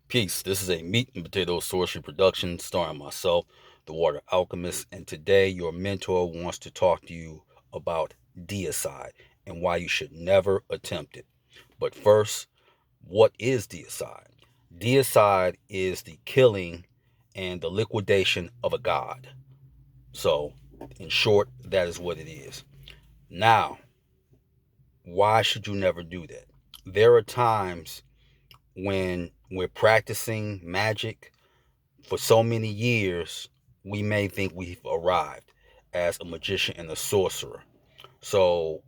Peace. This is a meat and potato sorcery production starring myself, the Water Alchemist, and today your mentor wants to talk to you about deicide and why you should never attempt it. But first, what is deicide? Deicide is the killing and the liquidation of a god. So, in short, that is what it is. Now, why should you never do that? There are times when we're practicing magic for so many years, we may think we've arrived as a magician and a sorcerer. So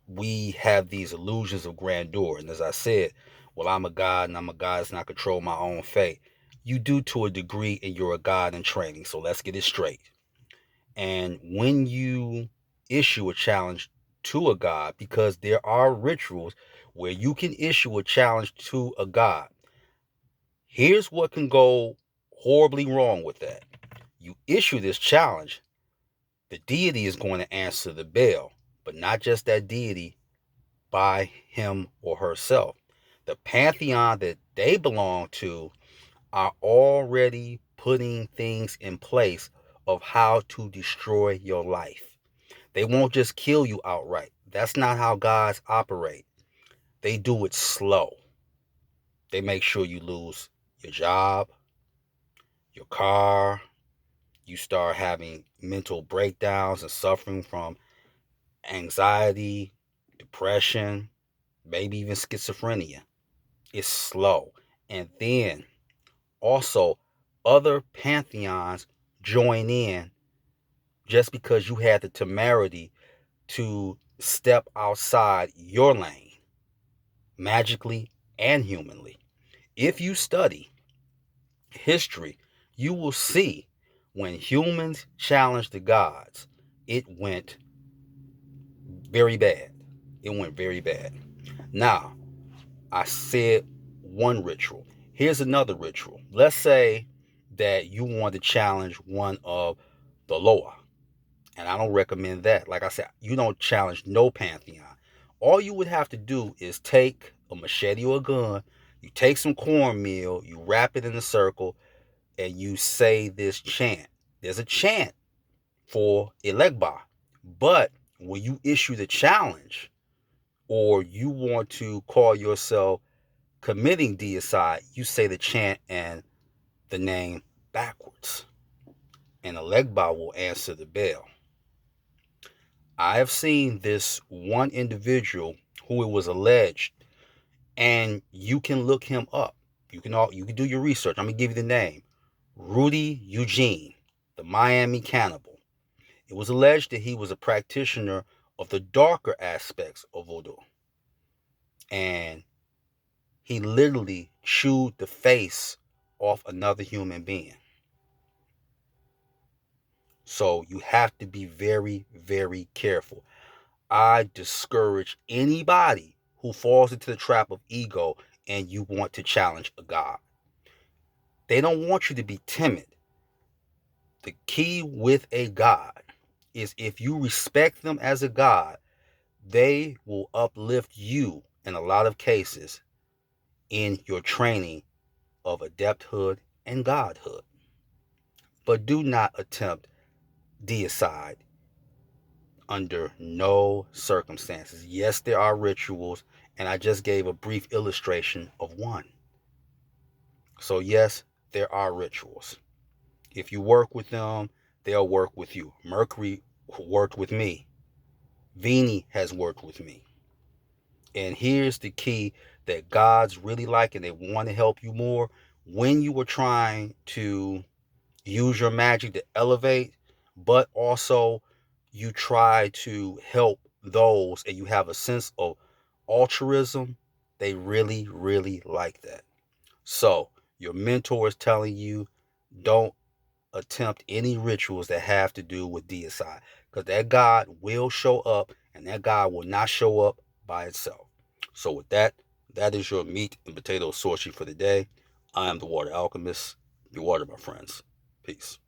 we have these illusions of grandeur. And as I said, well, I'm a god and I'm a god that's not control my own fate. You do to a degree, and you're a god in training. So let's get it straight. And when you issue a challenge to a god, because there are rituals where you can issue a challenge to a god, here's what can go horribly wrong with that. You issue this challenge, the deity is going to answer the bell, but not just that deity by him or herself. The pantheon that they belong to are already putting things in place of how to destroy your life. They won't just kill you outright. That's not how gods operate. They do it slow. They make sure you lose your job, your car, you start having mental breakdowns and suffering from anxiety, depression, maybe even schizophrenia. It's slow. And then also, other pantheons join in just because you had the temerity to step outside your lane, magically and humanly. If you study history, you will see when humans challenged the gods, it went very bad. It went very bad. Now, I said one ritual. Here's another ritual. Let's say that you want to challenge one of the Loa, and I don't recommend that. Like I said, you don't challenge no pantheon. All you would have to do is take a machete or a gun, you take some cornmeal, you wrap it in a circle, and you say this chant. There's a chant for Elegba, but when you issue the challenge, or you want to call yourself committing deicide, you say the chant and the name backwards, and Elegba will answer the bell. I have seen this one individual who it was alleged, and you can look him up. You can do your research. I'm gonna give you the name. Rudy Eugene, the Miami cannibal. It was alleged that he was a practitioner of the darker aspects of voodoo, and he literally chewed the face off another human being. So you have to be very, very careful. I discourage anybody who falls into the trap of ego and you want to challenge a God. They don't want you to be timid. The key with a God is if you respect them as a God, they will uplift you in a lot of cases in your training of adepthood and godhood. But do not attempt deicide under no circumstances. Yes, there are rituals, and I just gave a brief illustration of one. So, yes, there are rituals. If you work with them, they'll work with you. Mercury worked with me, Vini has worked with me. And here's the key that God's really like and they want to help you more. When you were trying to use your magic to elevate, but also you try to help those and you have a sense of altruism, they really, really like that. So your mentor is telling you don't attempt any rituals that have to do with deicide because that God will show up and that God will not show up by itself. So with that, that is your meat and potato sorcery for the day. I am the Water Alchemist. Be water, my friends. Peace.